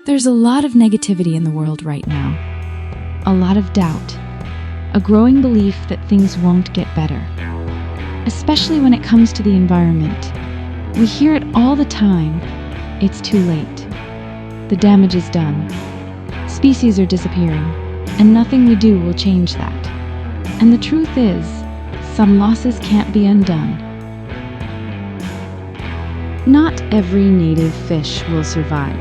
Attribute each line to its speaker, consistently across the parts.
Speaker 1: There's a lot of negativity in the world right now. A lot of doubt. A growing belief that things won't get better. Especially when it comes to the environment. We hear it all the time. It's too late. The damage is done. Species are disappearing, and nothing we do will change that. And the truth is, some losses can't be undone. Not every native fish will survive.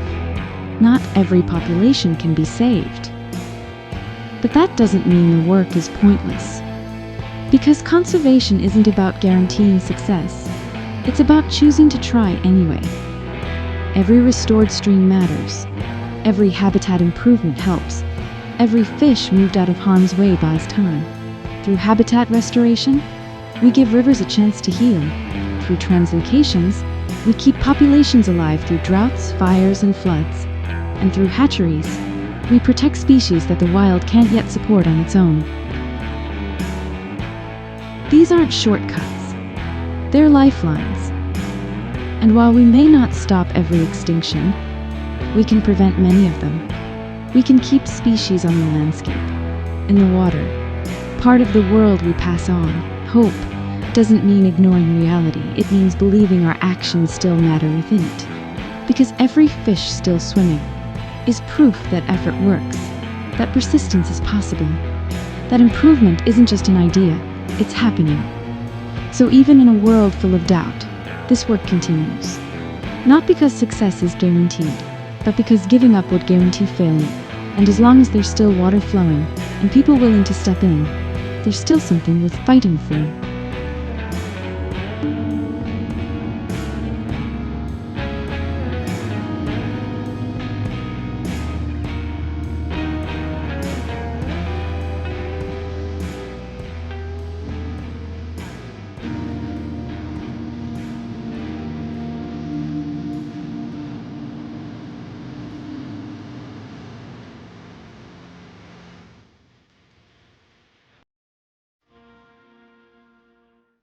Speaker 1: Not every population can be saved. But that doesn't mean the work is pointless. Because conservation isn't about guaranteeing success. It's about choosing to try anyway. Every restored stream matters. Every habitat improvement helps. Every fish moved out of harm's way buys time. Through habitat restoration, we give rivers a chance to heal. Through translocations, we keep populations alive through droughts, fires, and floods. And through hatcheries, we protect species that the wild can't yet support on its own. These aren't shortcuts. They're lifelines. And while we may not stop every extinction, we can prevent many of them. We can keep species on the landscape, in the water, part of the world we pass on. Hope doesn't mean ignoring reality. It means believing our actions still matter within it. Because every fish still swimming is proof that effort works, that persistence is possible, that improvement isn't just an idea, it's happening. So even in a world full of doubt, this work continues. Not because success is guaranteed, but because giving up would guarantee failure. And as long as there's still water flowing and people willing to step in, there's still something worth fighting for.